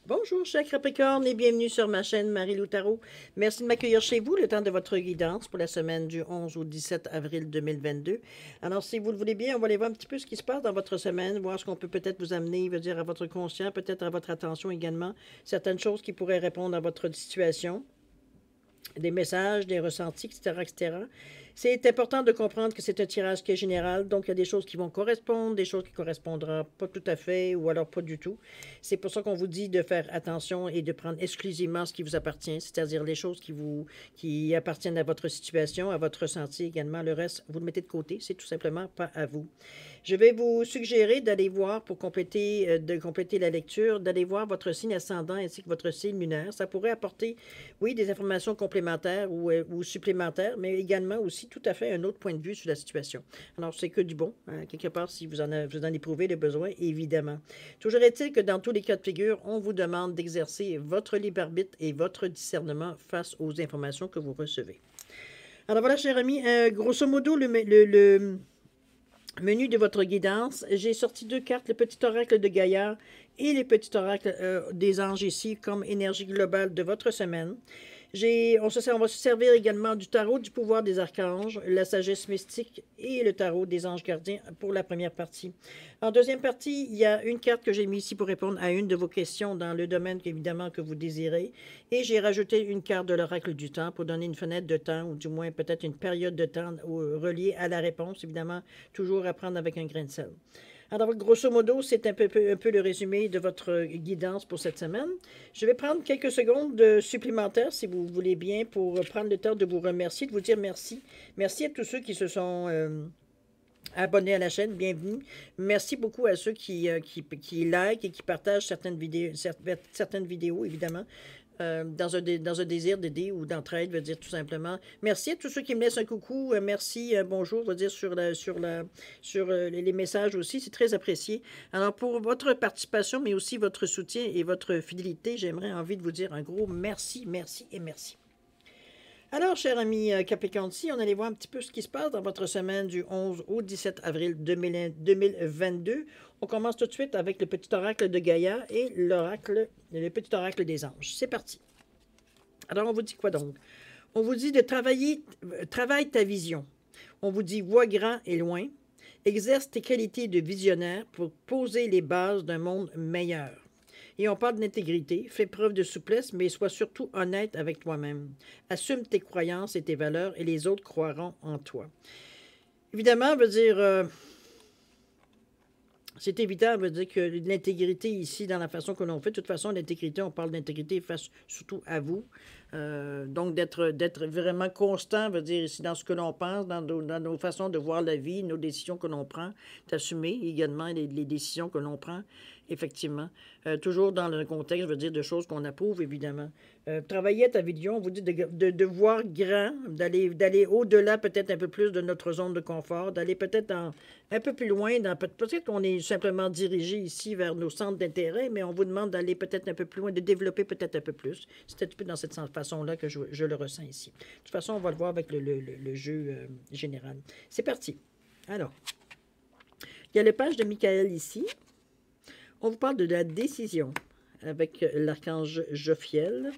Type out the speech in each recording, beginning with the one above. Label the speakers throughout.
Speaker 1: Bonjour, chers Capricorne, et bienvenue sur ma chaîne Marie-Lou Tarot. Merci de m'accueillir chez vous le temps de votre guidance pour la semaine du 11 au 17 avril 2022. Alors, si vous le voulez bien, on va aller voir un petit peu ce qui se passe dans votre semaine, voir ce qu'on peut peut-être vous amener, veut dire à votre conscient, peut-être à votre attention également, certaines choses qui pourraient répondre à votre situation, des messages, des ressentis, etc., etc. C'est important de comprendre que c'est un tirage qui est général, donc il y a des choses qui vont correspondre, des choses qui ne correspondront pas tout à fait ou alors pas du tout. C'est pour ça qu'on vous dit de faire attention et de prendre exclusivement ce qui vous appartient, c'est-à-dire les choses qui appartiennent à votre situation, à votre ressenti également. Le reste, vous le mettez de côté, c'est tout simplement pas à vous. Je vais vous suggérer d'aller voir, pour compléter, de compléter la lecture, d'aller voir votre signe ascendant ainsi que votre signe lunaire. Ça pourrait apporter, oui, des informations complémentaires ou supplémentaires, mais également aussi tout à fait un autre point de vue sur la situation. Alors, c'est que du bon, hein, quelque part, si vous en éprouvez le besoin, évidemment. Toujours est-il que dans tous les cas de figure, on vous demande d'exercer votre libre arbitre et votre discernement face aux informations que vous recevez. Alors voilà, cher ami, grosso modo, le menu de votre guidance, j'ai sorti deux cartes, le petit oracle de Gaïa et le petit oracle des anges ici comme énergie globale de votre semaine. On va se servir également du tarot du pouvoir des archanges, la sagesse mystique et le tarot des anges gardiens pour la première partie. En deuxième partie, il y a une carte que j'ai mise ici pour répondre à une de vos questions dans le domaine évidemment que vous désirez. Et j'ai rajouté une carte de l'oracle du temps pour donner une fenêtre de temps ou du moins peut-être une période de temps reliée à la réponse, évidemment, toujours à prendre avec un grain de sel. Alors, grosso modo, c'est un peu le résumé de votre guidance pour cette semaine. Je vais prendre quelques secondes supplémentaires, si vous voulez bien, pour prendre le temps de vous remercier, de vous dire merci. Merci à tous ceux qui se sont abonnés à la chaîne, bienvenue. Merci beaucoup à ceux qui like et qui partagent certaines vidéos, évidemment. Dans un désir d'aider ou d'entraide, veut dire tout simplement. Merci à tous ceux qui me laissent un coucou, merci, bonjour, veut dire sur les messages aussi, c'est très apprécié. Alors pour votre participation, mais aussi votre soutien et votre fidélité, j'aimerais envie de vous dire un gros merci, merci et merci. Alors, cher ami Capricorne, on allait voir un petit peu ce qui se passe dans votre semaine du 11 au 17 avril 2022. On commence tout de suite avec le petit oracle de Gaïa et le petit oracle des anges. C'est parti. Alors, on vous dit quoi donc? On vous dit de travaille ta vision. On vous dit vois grand et loin. Exerce tes qualités de visionnaire pour poser les bases d'un monde meilleur. Et on parle d'intégrité, fais preuve de souplesse, mais sois surtout honnête avec toi-même. Assume tes croyances et tes valeurs et les autres croiront en toi. Évidemment, veut dire, c'est évident, veut dire que l'intégrité ici, dans la façon que l'on fait, de toute façon, l'intégrité, on parle d'intégrité face surtout à vous. Donc, d'être vraiment constant, veut dire ici, dans ce que l'on pense, dans nos façons de voir la vie, nos décisions que l'on prend, d'assumer également les décisions que l'on prend. Effectivement. Toujours dans le contexte, je veux dire, de choses qu'on approuve, évidemment. Travailler à ta vision, on vous dit de voir grand, d'aller au-delà peut-être un peu plus de notre zone de confort, d'aller peut-être un peu plus loin. Peut-être qu'on est simplement dirigé ici vers nos centres d'intérêt, mais on vous demande d'aller peut-être un peu plus loin, de développer peut-être un peu plus. C'est un peu dans cette façon-là que je le ressens ici. De toute façon, on va le voir avec le jeu général. C'est parti. Alors, il y a le page de Michael ici. On vous parle de la décision avec l'archange Jophiel.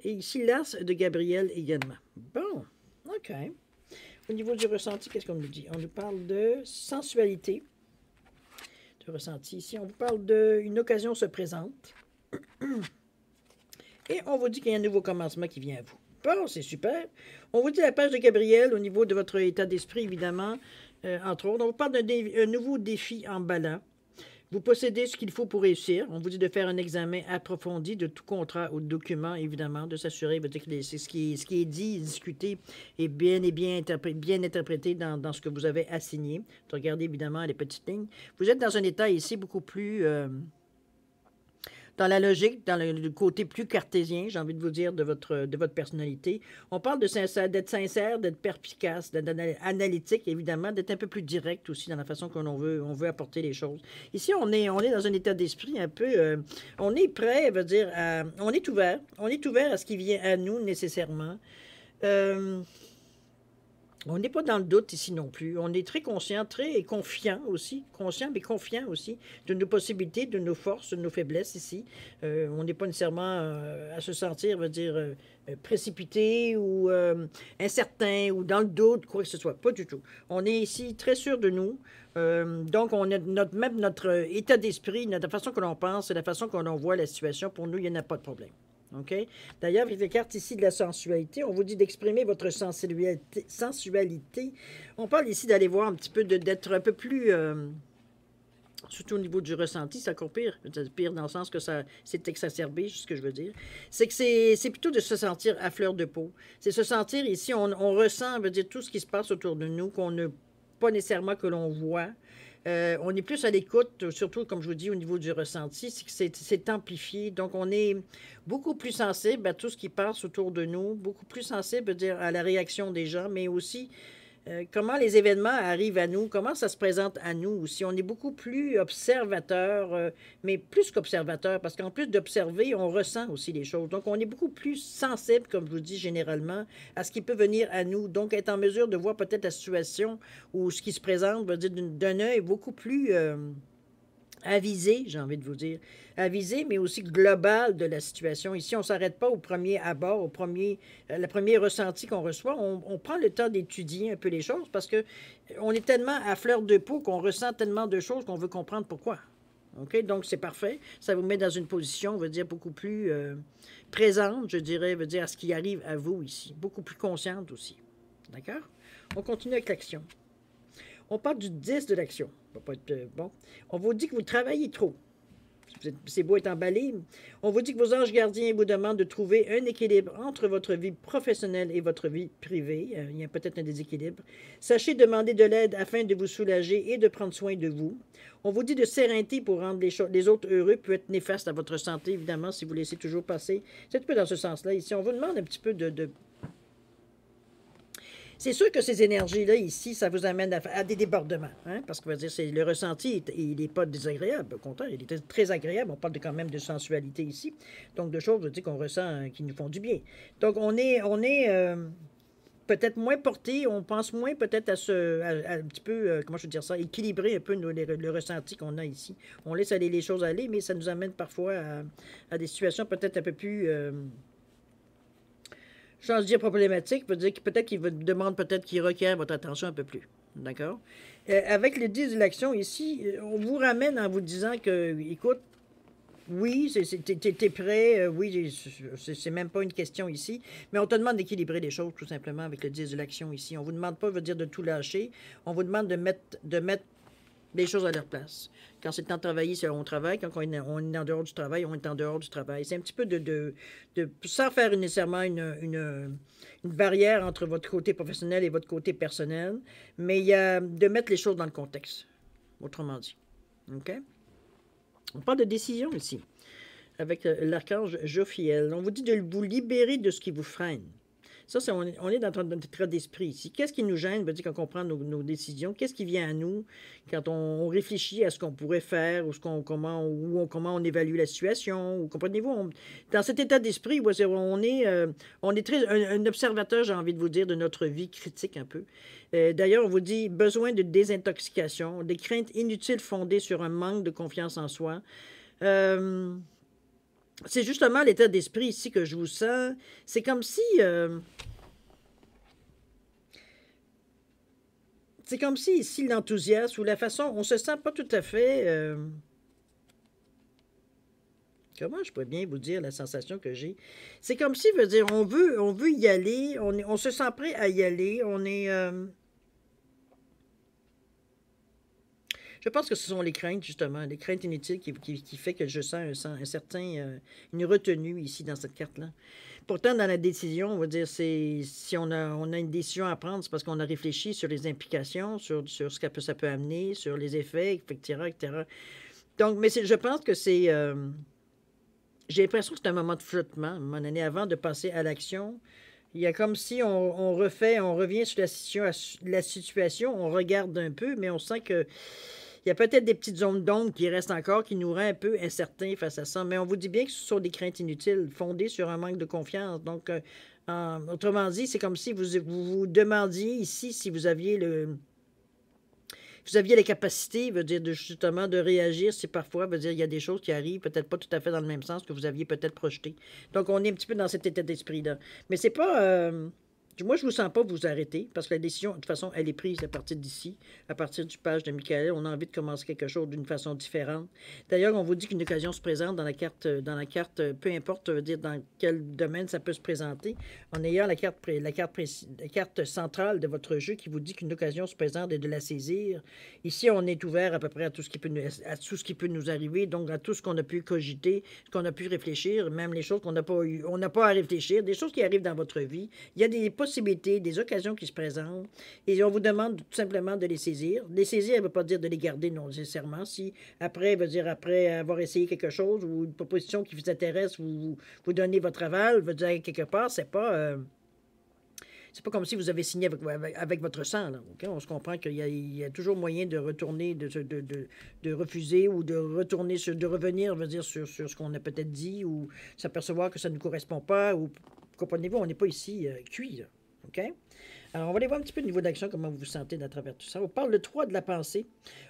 Speaker 1: Et ici, l'as de Gabriel également. Bon, OK. Au niveau du ressenti, qu'est-ce qu'on nous dit? On nous parle de sensualité. Du ressenti ici. On vous parle d'une occasion se présente. Et on vous dit qu'il y a un nouveau commencement qui vient à vous. Bon, c'est super. On vous dit la page de Gabriel au niveau de votre état d'esprit, évidemment, entre autres. On vous parle d'un nouveau défi emballant. Vous possédez ce qu'il faut pour réussir. On vous dit de faire un examen approfondi de tout contrat ou document, évidemment, de s'assurer que ce qui est dit, discuté est bien interprété dans ce que vous avez assigné. De regarder, évidemment, les petites lignes. Vous êtes dans un état ici beaucoup plus dans la logique, dans le côté plus cartésien, j'ai envie de vous dire, de votre personnalité. On parle d'être sincère, d'être perspicace, d'être analytique, évidemment, d'être un peu plus direct aussi dans la façon qu'on veut apporter les choses. Ici, on est dans un état d'esprit un peu... on est prêt, veut dire, on est ouvert. On est ouvert à ce qui vient à nous nécessairement. On n'est pas dans le doute ici non plus. On est très conscient, très confiant aussi, conscient mais confiant aussi de nos possibilités, de nos forces, de nos faiblesses ici. On n'est pas nécessairement à se sentir, veut dire, précipité ou incertain ou dans le doute, quoi que ce soit. Pas du tout. On est ici très sûr de nous. Donc, on a même notre état d'esprit, la façon que l'on pense, la façon que l'on voit la situation. Pour nous, il n'y en a pas de problème. OK? D'ailleurs, avec les cartes ici de la sensualité, on vous dit d'exprimer votre sensualité. On parle ici d'aller voir un petit peu, d'être un peu plus, surtout au niveau du ressenti, c'est encore pire. C'est pire dans le sens que ça c'est exacerbé, c'est ce que je veux dire. C'est que c'est plutôt de se sentir à fleur de peau. C'est se sentir ici, on ressent, veut dire, tout ce qui se passe autour de nous, qu'on ne pas nécessairement que l'on voit. On est plus à l'écoute, surtout, comme je vous dis, au niveau du ressenti, c'est que c'est amplifié. Donc, on est beaucoup plus sensible à tout ce qui passe autour de nous, beaucoup plus sensible, dire, à la réaction des gens, mais aussi comment les événements arrivent à nous, comment ça se présente à nous aussi. On est beaucoup plus observateur, mais plus qu'observateur, parce qu'en plus d'observer, on ressent aussi les choses. Donc, on est beaucoup plus sensible, comme je vous dis généralement, à ce qui peut venir à nous. Donc, être en mesure de voir peut-être la situation ou ce qui se présente, veut dire d'un œil beaucoup plus avisé, j'ai envie de vous dire, avisé, mais aussi global de la situation. Ici, on ne s'arrête pas au premier abord, le premier ressenti qu'on reçoit. On prend le temps d'étudier un peu les choses parce que on est tellement à fleur de peau qu'on ressent tellement de choses qu'on veut comprendre pourquoi. OK? Donc, c'est parfait. Ça vous met dans une position, on veut dire, beaucoup plus présente, je dirais, veut dire, à ce qui arrive à vous ici. Beaucoup plus consciente aussi. D'accord? On continue avec l'action. On parle du 10 de l'action. Ça va pas être bon. On vous dit que vous travaillez trop. C'est beau être emballé. On vous dit que vos anges gardiens vous demandent de trouver un équilibre entre votre vie professionnelle et votre vie privée. Il y a peut-être un déséquilibre. Sachez demander de l'aide afin de vous soulager et de prendre soin de vous. On vous dit de s'éreinter pour rendre les autres heureux peut être néfaste à votre santé, évidemment, si vous laissez toujours passer. C'est un peu dans ce sens-là. Ici, on vous demande un petit peu de c'est sûr que ces énergies-là, ici, ça vous amène à des débordements, hein? Parce que dire, le ressenti, il n'est pas désagréable. Au contraire, il est très agréable. On parle quand même de sensualité ici. Donc, de choses, je dis, qu'on ressent qui nous font du bien. Donc, on est peut-être moins porté, on pense moins peut-être à un petit peu, comment je veux dire ça, équilibrer un peu le ressenti qu'on a ici. On laisse aller les choses aller, mais ça nous amène parfois à des situations peut-être un peu plus... je veux dire problématique, veut dire que peut-être qu'il vous demande, peut-être qu'il requiert votre attention un peu plus. D'accord? Avec le 10 de l'action ici, on vous ramène en vous disant que, écoute, oui, t'es prêt, oui, c'est même pas une question ici, mais on te demande d'équilibrer les choses tout simplement avec le 10 de l'action ici. On vous demande pas, veut dire, de tout lâcher, on vous demande de mettre les choses à leur place. Quand c'est le temps de travailler, on travaille. Quand on est en dehors du travail, on est en dehors du travail. C'est un petit peu sans faire nécessairement une barrière entre votre côté professionnel et votre côté personnel, mais il y a de mettre les choses dans le contexte, autrement dit. OK? On parle de décision ici, avec l'archange Jophiel. On vous dit de vous libérer de ce qui vous freine. Ça, on est dans notre état d'esprit ici. Qu'est-ce qui nous gêne, veut dire, quand on prend nos décisions? Qu'est-ce qui vient à nous quand on réfléchit à ce qu'on pourrait faire ou comment on évalue la situation? Ou comprenez-vous, dans cet état d'esprit, on est très un observateur, j'ai envie de vous dire, de notre vie critique un peu. D'ailleurs, on vous dit besoin de désintoxication, des craintes inutiles fondées sur un manque de confiance en soi. C'est justement l'état d'esprit ici que je vous sens. C'est comme si... c'est comme si ici l'enthousiasme ou la façon... On se sent pas tout à fait... comment je pourrais bien vous dire la sensation que j'ai? C'est comme si, veut dire, on veut y aller, on se sent prêt à y aller, on est... Je pense que ce sont les craintes, justement, les craintes inutiles qui fait que je sens un certain, une retenue ici dans cette carte-là. Pourtant, dans la décision, on va dire, si on a une décision à prendre, c'est parce qu'on a réfléchi sur les implications, sur ce que ça peut amener, sur les effets, etc., etc. Donc, mais je pense que c'est... j'ai l'impression que c'est un moment de flottement, à un moment donné, avant de passer à l'action. Il y a comme si on revient sur la situation, on regarde un peu, mais on sent que il y a peut-être des petites zones d'ombre qui restent encore, qui nous rendent un peu incertains face à ça. Mais on vous dit bien que ce sont des craintes inutiles, fondées sur un manque de confiance. Donc, Autrement dit, c'est comme si vous demandiez ici si vous aviez vous aviez la capacité, veut dire, justement, de réagir si parfois, veut dire, il y a des choses qui arrivent, peut-être pas tout à fait dans le même sens que vous aviez peut-être projeté. Donc, on est un petit peu dans cet état d'esprit-là. Mais c'est pas... moi, je ne vous sens pas vous arrêter, parce que la décision, de toute façon, elle est prise à partir d'ici, à partir du page de Michael. On a envie de commencer quelque chose d'une façon différente. D'ailleurs, on vous dit qu'une occasion se présente dans la carte, peu importe, veut dire, dans quel domaine ça peut se présenter, en ayant la carte centrale de votre jeu qui vous dit qu'une occasion se présente et de la saisir. Ici, on est ouvert à peu près à tout ce qui peut nous arriver, donc à tout ce qu'on a pu cogiter, ce qu'on a pu réfléchir, même les choses qu'on n'a pas eu, on n'a pas à réfléchir, des choses qui arrivent dans votre vie. Il y a des possibilités, des occasions qui se présentent, et on vous demande tout simplement de les saisir. Les saisir, elle ne veut pas dire de les garder non nécessairement. Si après, veut dire après avoir essayé quelque chose ou une proposition qui vous intéresse, vous donnez votre aval, veut dire quelque part, c'est pas comme si vous avez signé avec votre sang. Là, okay? On se comprend qu'il y a toujours moyen de retourner, de refuser ou de retourner, de revenir, veut dire, sur ce qu'on a peut-être dit ou s'apercevoir que ça ne nous correspond pas. Ou comprenez-vous, on n'est pas ici cuit. Là, OK? Alors, on va aller voir un petit peu le niveau d'action, comment vous vous sentez à travers tout ça. On parle le 3 de la pensée.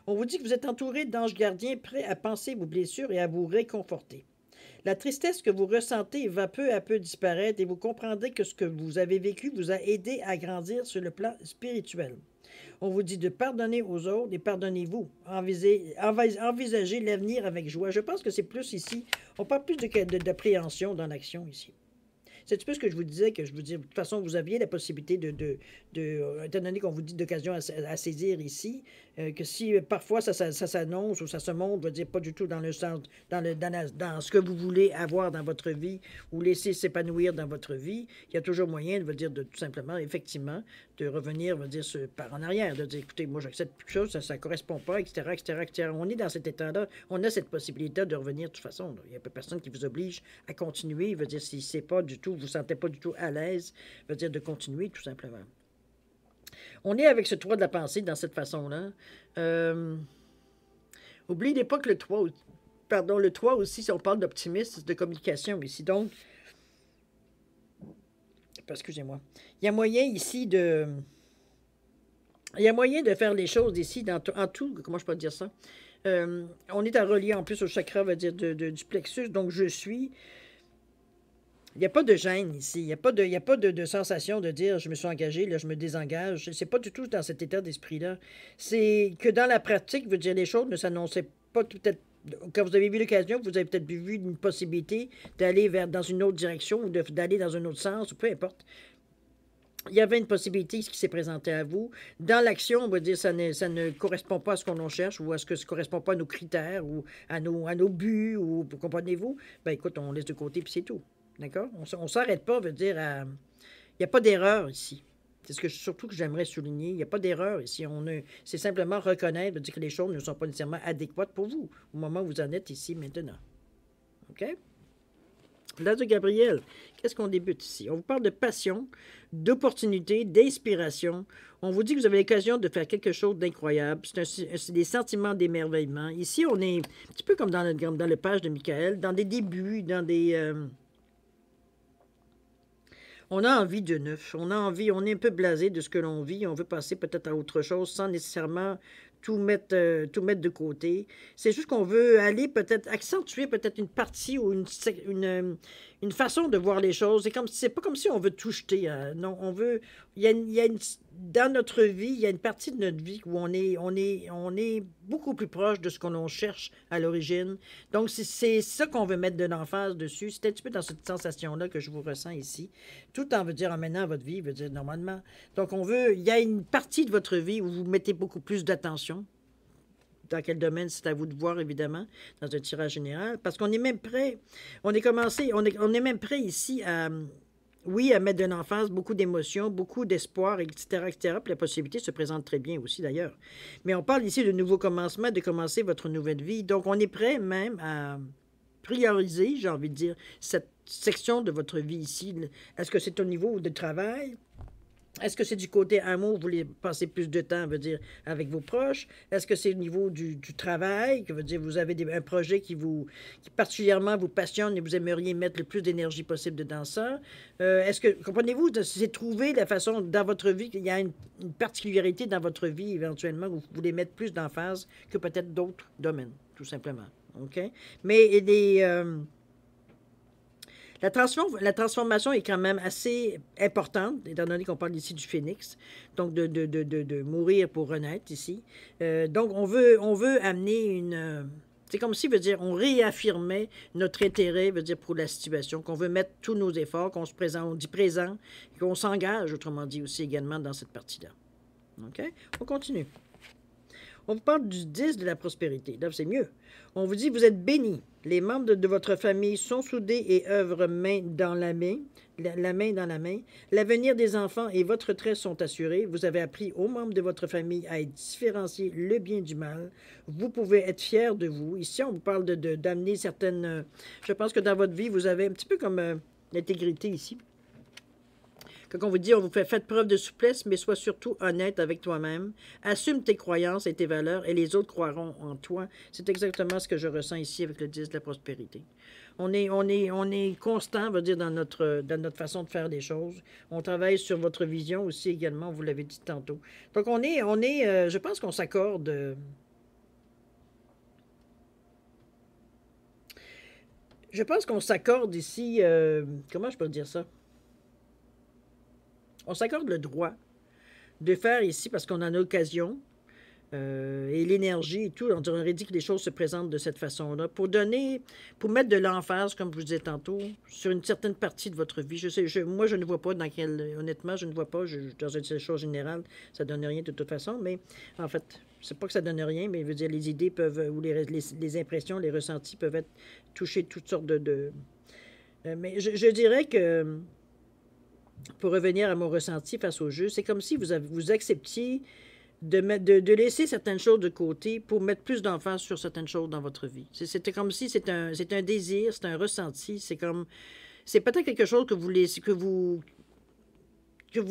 Speaker 1: On vous dit que vous êtes entouré d'anges gardiens prêts à penser vos blessures et à vous réconforter. La tristesse que vous ressentez va peu à peu disparaître et vous comprendrez que ce que vous avez vécu vous a aidé à grandir sur le plan spirituel. On vous dit de pardonner aux autres et pardonnez-vous. Envisagez l'avenir avec joie. Je pense que c'est plus ici. On parle plus d'appréhension dans l'action ici. C'est un peu ce que je vous disais, que je vous dis, de toute façon, vous aviez la possibilité étant donné qu'on vous dit d'occasion à saisir ici, que si parfois ça s'annonce ou ça se montre, veut dire pas du tout dans le sens, dans ce que vous voulez avoir dans votre vie ou laisser s'épanouir dans votre vie, il y a toujours moyen, veut dire, de tout simplement, effectivement, de revenir, veut dire, par en arrière, de dire, écoutez, moi, j'accepte plus de choses, ça ne correspond pas, etc., etc., etc. On est dans cet état-là, on a cette possibilité de revenir de toute façon. Là. Il n'y a pas personne qui vous oblige à continuer, veut dire, si c'est pas du tout, vous ne vous sentez pas du tout à l'aise, veut dire de continuer, tout simplement. On est avec ce 3 de la pensée dans cette façon-là. Oubliez pas que le 3 aussi, si on parle d'optimisme, de communication ici. Donc, excusez-moi, il y a moyen ici il y a moyen de faire les choses ici en tout, comment je peux dire ça? On est à relier en plus au chakra, veut dire, du plexus, donc je suis. Il n'y a pas de gêne ici. Il n'y a pas de sensation de dire je me suis engagé, là, je me désengage. C'est pas du tout dans cet état d'esprit-là. C'est que dans la pratique, veut dire les choses ne s'annonçaient pas peut-être. Quand vous avez vu l'occasion, vous avez peut-être vu une possibilité d'aller dans une autre direction ou d'aller dans un autre sens, ou peu importe. Il y avait une possibilité, ce qui s'est présenté à vous. Dans l'action, on va dire ça ne correspond pas à ce qu'on cherche ou à ce que ça ne correspond pas à nos critères ou à nos buts, ou comprenez-vous? Ben écoute, on laisse de côté puis c'est tout. D'accord? On ne s'arrête pas, veut dire, il n'y a pas d'erreur ici. C'est surtout que j'aimerais souligner. Il n'y a pas d'erreur ici. C'est simplement reconnaître, veut dire que les choses ne sont pas nécessairement adéquates pour vous, au moment où vous en êtes ici, maintenant. OK? L'As de Gabriel, qu'est-ce qu'on débute ici? On vous parle de passion, d'opportunité, d'inspiration. On vous dit que vous avez l'occasion de faire quelque chose d'incroyable. C'est des sentiments d'émerveillement. Ici, on est un petit peu comme dans le page de Michael, dans des débuts, dans des... On a envie de neuf. On est un peu blasé de ce que l'on vit. On veut passer peut-être à autre chose sans nécessairement tout mettre de côté. C'est juste qu'on veut aller peut-être accentuer peut-être une partie ou une façon de voir les choses. C'est pas comme si on veut tout jeter. Non, on veut. Dans notre vie, il y a une partie de notre vie où on est beaucoup plus proche de ce qu'on cherche à l'origine. Donc, c'est ça qu'on veut mettre de l'emphase dessus. C'est un petit peu dans cette sensation-là que je vous ressens ici. Tout en veut dire emmenant votre vie, veut dire normalement. Donc, il y a une partie de votre vie où vous mettez beaucoup plus d'attention. Dans quel domaine, c'est à vous de voir, évidemment, dans un tirage général. Parce qu'on est même prêt, on est même prêt ici à mettre de l'emphase, beaucoup d'émotions, beaucoup d'espoir, etc., etc. Puis la possibilité se présente très bien aussi, d'ailleurs. Mais on parle ici de nouveau commencement, de commencer votre nouvelle vie. Donc, on est prêt même à prioriser, j'ai envie de dire, cette section de votre vie ici. Est-ce que c'est au niveau de travail? Est-ce que c'est du côté amour, vous voulez passer plus de temps, veut dire, avec vos proches? Est-ce que c'est au niveau du travail, que veut dire, vous avez un projet qui particulièrement vous passionne et vous aimeriez mettre le plus d'énergie possible dans ça? Est-ce que, comprenez-vous, c'est trouver la façon dans votre vie, qu'il y a une particularité dans votre vie, éventuellement, où vous voulez mettre plus d'emphase que peut-être d'autres domaines, tout simplement. OK? Mais la transformation est quand même assez importante, étant donné qu'on parle ici du phénix, donc de mourir pour renaître ici. Donc, on veut amener c'est comme si, veut dire, on réaffirmait notre intérêt, veut dire, pour la situation, qu'on veut mettre tous nos efforts, qu'on se présente, on dit présent, et qu'on s'engage, autrement dit, aussi également dans cette partie-là. OK? On continue. On vous parle du 10 de la prospérité. Là, c'est mieux. On vous dit, vous êtes bénis. Les membres de votre famille sont soudés et œuvrent main dans la main, la main dans la main. L'avenir des enfants et votre trait sont assurés. Vous avez appris aux membres de votre famille à différencier le bien du mal. Vous pouvez être fiers de vous. Ici, on vous parle d'amener certaines... je pense que dans votre vie, vous avez un petit peu comme l'intégrité ici. Quand on vous dit, on vous fait faites preuve de souplesse, mais sois surtout honnête avec toi-même. Assume tes croyances et tes valeurs, et les autres croiront en toi. C'est exactement ce que je ressens ici avec le 10 de la prospérité. On est constant, on va dire, dans notre façon de faire les choses. On travaille sur votre vision aussi également, vous l'avez dit tantôt. Donc, je pense qu'on s'accorde... je pense qu'on s'accorde ici... comment je peux dire ça? On s'accorde le droit de faire ici parce qu'on en a l'occasion et l'énergie et tout. On aurait dit que les choses se présentent de cette façon-là pour mettre de l'emphase, comme je vous disais tantôt, sur une certaine partie de votre vie. Moi, je ne vois pas honnêtement, je ne vois pas, dans une chose générale, ça donne rien de toute façon, mais en fait, c'est pas que ça donne rien, mais je veux dire, les idées peuvent, ou les impressions, les ressentis peuvent être touchés de toutes sortes mais je dirais que pour revenir à mon ressenti face au jeu, c'est comme si vous acceptiez de laisser certaines choses de côté pour mettre plus d'emphase sur certaines choses dans votre vie. C'était comme si c'est un désir, c'est un ressenti, c'est peut-être quelque chose que vous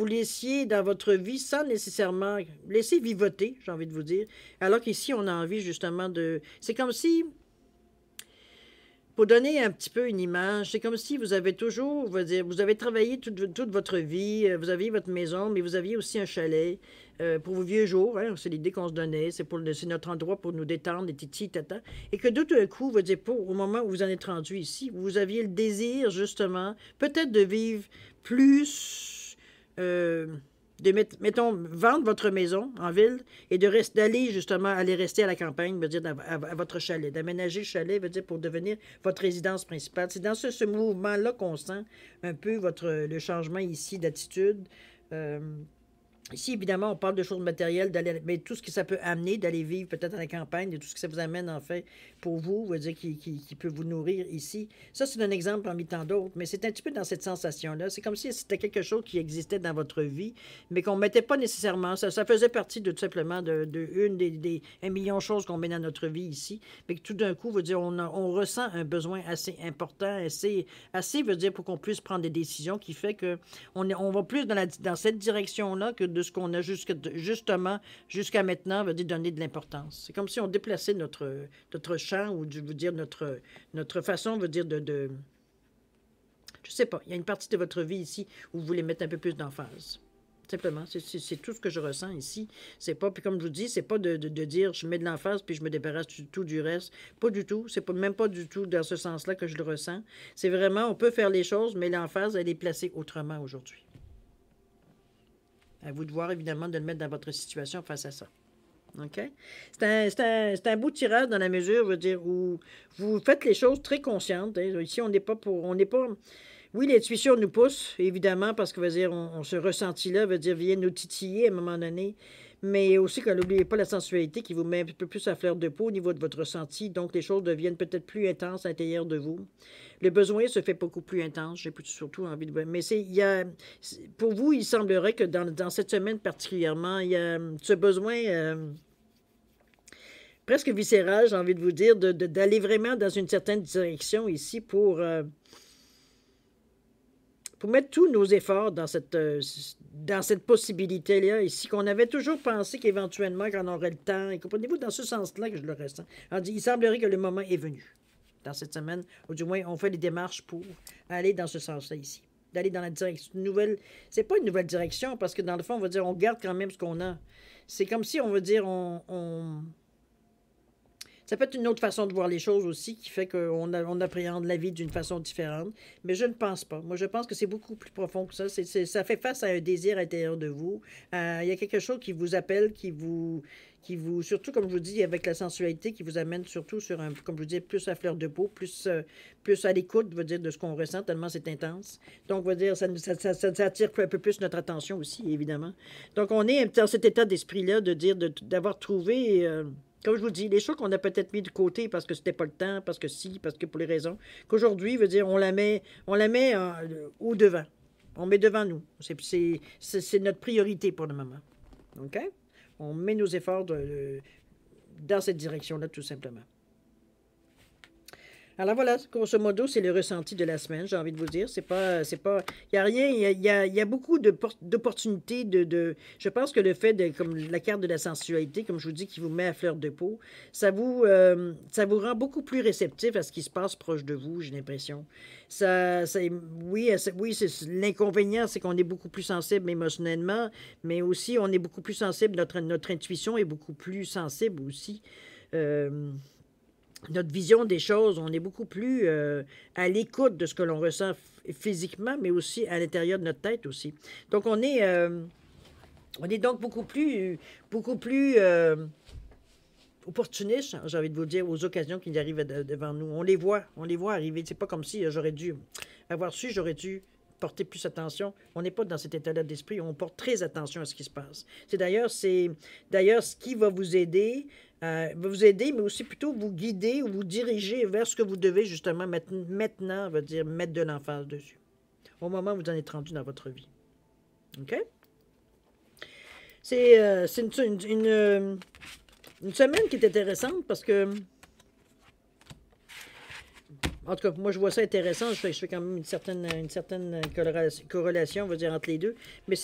Speaker 1: laissiez dans votre vie sans nécessairement laisser vivoter, j'ai envie de vous dire, alors qu'ici, on a envie justement de... C'est comme si... Pour donner un petit peu une image, c'est comme si vous avez toujours, vous avez travaillé toute votre vie, vous aviez votre maison, mais vous aviez aussi un chalet pour vos vieux jours. Hein, c'est l'idée qu'on se donnait, c'est notre endroit pour nous détendre, les titi, tata. Et que d'un coup, au moment où vous en êtes rendu ici, vous aviez le désir, justement, peut-être de vivre plus... mettons, vendre votre maison en ville et d'aller justement, aller rester à la campagne, veut dire à votre chalet, d'aménager le chalet, veut dire pour devenir votre résidence principale. C'est dans ce mouvement-là qu'on sent un peu le changement ici d'attitude. Ici, évidemment, on parle de choses matérielles, mais tout ce que ça peut amener, d'aller vivre peut-être à la campagne, de tout ce que ça vous amène, en fait, pour vous, veut dire, qui peut vous nourrir ici. Ça, c'est un exemple parmi tant d'autres, mais c'est un petit peu dans cette sensation-là. C'est comme si c'était quelque chose qui existait dans votre vie, mais qu'on ne mettait pas nécessairement. Ça faisait partie tout simplement des 1 million de choses qu'on met dans notre vie ici, mais que tout d'un coup, veut dire, on ressent un besoin assez important, assez veut dire, pour qu'on puisse prendre des décisions qui fait qu'on va plus dans cette direction-là que de ce qu'on a justement jusqu'à maintenant, veut dire donner de l'importance. C'est comme si on déplaçait notre champ ou je veux dire notre façon, veut dire je sais pas, il y a une partie de votre vie ici où vous voulez mettre un peu plus d'emphase. Simplement, c'est tout ce que je ressens ici. C'est pas, puis comme je vous dis, c'est pas de dire je mets de l'emphase puis je me débarrasse du reste. Pas du tout. C'est même pas du tout dans ce sens-là que je le ressens. C'est vraiment, on peut faire les choses, mais l'emphase, elle est placée autrement aujourd'hui. À vous de voir, évidemment, de le mettre dans votre situation face à ça. OK? C'est un beau tirage dans la mesure, je veux dire, où vous faites les choses très conscientes. Hein. Ici, on n'est pas... Oui, l'intuition nous pousse, évidemment, parce que, veut dire, ce ressenti-là, veut dire, vient nous titiller à un moment donné. Mais aussi, n'oubliez pas la sensualité qui vous met un peu plus à fleur de peau au niveau de votre ressenti. Donc, les choses deviennent peut-être plus intenses à l'intérieur de vous. Le besoin se fait beaucoup plus intense. J'ai surtout envie de... Mais pour vous, il semblerait que dans cette semaine particulièrement, il y a ce besoin presque viscéral, j'ai envie de vous dire, d'aller vraiment dans une certaine direction ici pour pour mettre tous nos efforts dans cette possibilité-là, ici, qu'on avait toujours pensé qu'éventuellement, quand on aurait le temps, et comprenez-vous, dans ce sens-là que je le ressens. On dit, il semblerait que le moment est venu dans cette semaine, ou du moins, on fait des démarches pour aller dans ce sens-là ici. D'aller dans la direction nouvelle. C'est pas une nouvelle direction, parce que dans le fond, on va dire, on garde quand même ce qu'on a. C'est comme si, on va dire, ça peut être une autre façon de voir les choses aussi qui fait qu'on appréhende la vie d'une façon différente. Mais je ne pense pas. Moi, je pense que c'est beaucoup plus profond que ça. Ça fait face à un désir intérieur de vous. Il y a quelque chose qui vous appelle, surtout comme je vous dis, avec la sensualité, qui vous amène surtout sur un, comme je vous dis, plus à fleur de peau, plus à l'écoute, veut dire, de ce qu'on ressent, tellement c'est intense. Donc, veut dire, ça attire un peu plus notre attention aussi, évidemment. Donc, on est dans cet état d'esprit-là de dire, d'avoir trouvé... comme je vous dis, les choses qu'on a peut-être mis de côté parce que c'était pas le temps, parce que si, parce que pour les raisons, qu'aujourd'hui, veut dire, on la met au devant. On met devant nous. C'est notre priorité pour le moment. OK? On met nos efforts dans cette direction-là, tout simplement. Alors voilà, grosso modo, c'est le ressenti de la semaine, j'ai envie de vous dire. Il n'y a rien, il y a beaucoup d'opportunités je pense que le fait comme la carte de la sensualité, comme je vous dis, qui vous met à fleur de peau, ça vous rend beaucoup plus réceptif à ce qui se passe proche de vous, j'ai l'impression. Oui, l'inconvénient, c'est qu'on est beaucoup plus sensible émotionnellement, mais aussi, on est beaucoup plus sensible, notre intuition est beaucoup plus sensible aussi. Notre vision des choses, on est beaucoup plus à l'écoute de ce que l'on ressent physiquement, mais aussi à l'intérieur de notre tête aussi. Donc, on est donc beaucoup plus opportuniste, j'ai envie de vous dire, aux occasions qui arrivent devant nous. On les voit arriver. C'est pas comme si j'aurais dû porter plus attention. On n'est pas dans cet état-là d'esprit. On porte très attention à ce qui se passe. C'est d'ailleurs ce qui va vous aider, mais aussi plutôt vous guider ou vous diriger vers ce que vous devez justement maintenant, veut dire mettre de l'emphase dessus. Au moment où vous en êtes rendu dans votre vie. OK? C'est une semaine qui est intéressante parce que, en tout cas, moi, je vois ça intéressant. Je fais quand même une certaine corrélation, on va dire, entre les deux. Mais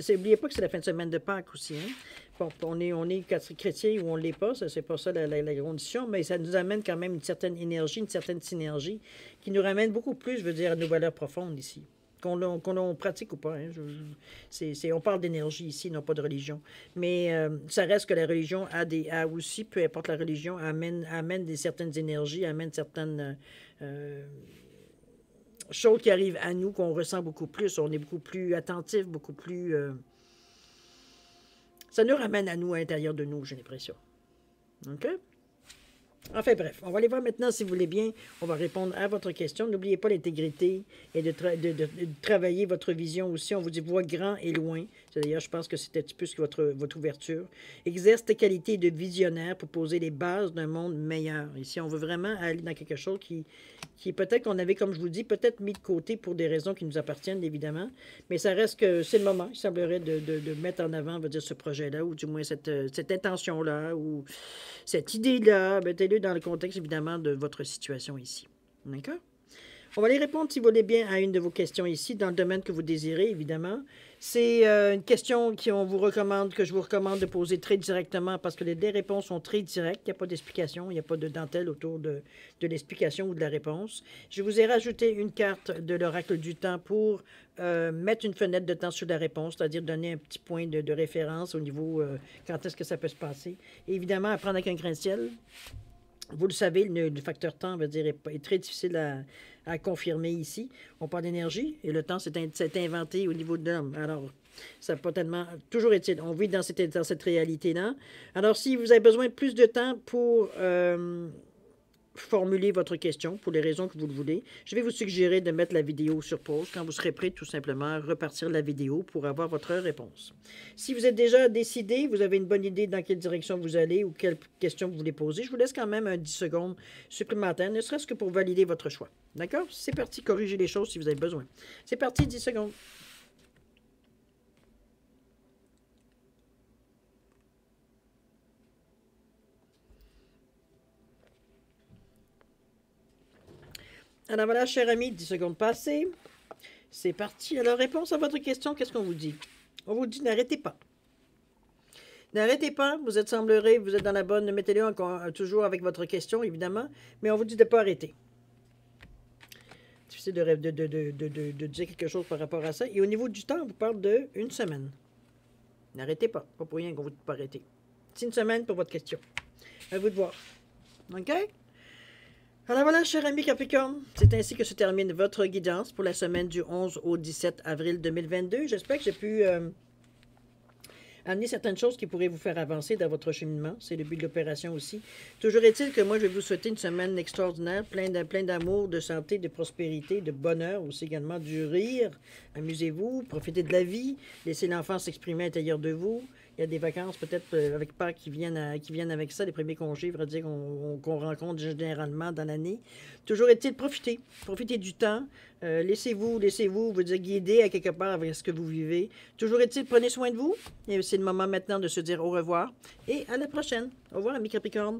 Speaker 1: n'oubliez pas que c'est la fin de semaine de Pâques aussi. Hein? Bon, on est chrétien ou on ne l'est pas, c'est pas ça la condition, mais ça nous amène quand même une certaine énergie, une certaine synergie qui nous ramène beaucoup plus, je veux dire, à nos valeurs profondes ici. Qu'on pratique ou pas. Hein, on parle d'énergie ici, non pas de religion. Mais ça reste que la religion a aussi, peu importe la religion, amène certaines énergies, amène certaines choses qui arrivent à nous, qu'on ressent beaucoup plus. On est beaucoup plus attentif, beaucoup plus... ça nous ramène à nous, à l'intérieur de nous, j'ai l'impression. OK? Enfin bref, on va aller voir maintenant, si vous voulez bien, on va répondre à votre question. N'oubliez pas l'intégrité et de travailler votre vision aussi. On vous dit voir grand et loin. D'ailleurs, je pense que c'était un petit peu ce que votre ouverture. Exerce tes qualités de visionnaire pour poser les bases d'un monde meilleur. Ici, on veut vraiment aller dans quelque chose qui peut-être qu'on avait, comme je vous dis, peut-être mis de côté pour des raisons qui nous appartiennent, évidemment. Mais ça reste que c'est le moment, il semblerait, de mettre en avant, on va dire, ce projet-là, ou du moins cette intention-là, ou cette idée-là. Mettez-le dans le contexte, évidemment, de votre situation ici. D'accord? On va aller répondre, si vous voulez bien, à une de vos questions ici, dans le domaine que vous désirez, évidemment. C'est une question que je vous recommande de poser très directement parce que les réponses sont très directes. Il n'y a pas d'explication, il n'y a pas de dentelle autour de l'explication ou de la réponse. Je vous ai rajouté une carte de l'oracle du temps pour mettre une fenêtre de temps sur la réponse, c'est-à-dire donner un petit point de référence au niveau quand est-ce que ça peut se passer. Et évidemment, à prendre avec un grain de ciel. Vous le savez, le facteur temps, veut dire, est très difficile à confirmer ici. On parle d'énergie et le temps s'est inventé au niveau de l'homme. Alors, ça n'a pas tellement... Toujours est-il, on vit dans cette réalité-là. Alors, si vous avez besoin de plus de temps pour formuler votre question, pour les raisons que vous le voulez, je vais vous suggérer de mettre la vidéo sur pause. Quand vous serez prêt, tout simplement, repartir la vidéo pour avoir votre réponse. Si vous êtes déjà décidé, vous avez une bonne idée dans quelle direction vous allez ou quelle question vous voulez poser, je vous laisse quand même un 10 secondes supplémentaires, ne serait-ce que pour valider votre choix. D'accord? C'est parti, corrigez les choses si vous avez besoin. C'est parti, 10 secondes. Alors voilà, cher ami, 10 secondes passées. C'est parti. Alors, réponse à votre question, qu'est-ce qu'on vous dit? On vous dit, n'arrêtez pas. N'arrêtez pas, vous êtes semblerait, vous êtes dans la bonne, mettez-le encore toujours avec votre question, évidemment, mais on vous dit de ne pas arrêter. Difficile de dire quelque chose par rapport à ça. Et au niveau du temps, on vous parle d'une semaine. N'arrêtez pas, pas pour rien qu'on vous dit de ne pas arrêter. C'est une semaine pour votre question. À vous de voir. OK? Alors voilà, cher ami Capricorne, c'est ainsi que se termine votre guidance pour la semaine du 11 au 17 avril 2022. J'espère que j'ai pu amener certaines choses qui pourraient vous faire avancer dans votre cheminement. C'est le but de l'opération aussi. Toujours est-il que moi, je vais vous souhaiter une semaine extraordinaire, plein d'amour, de santé, de prospérité, de bonheur, aussi également du rire. Amusez-vous, profitez de la vie, laissez l'enfant s'exprimer à l'intérieur de vous. Il y a des vacances peut-être avec Pâques qui viennent avec ça, les premiers congés, je veux dire qu'on rencontre généralement dans l'année. Toujours est-il, profitez du temps, laissez-vous, vous dire guider à quelque part avec ce que vous vivez. Toujours est-il, prenez soin de vous. Et c'est le moment maintenant de se dire au revoir et à la prochaine. Au revoir, ami Capricorne.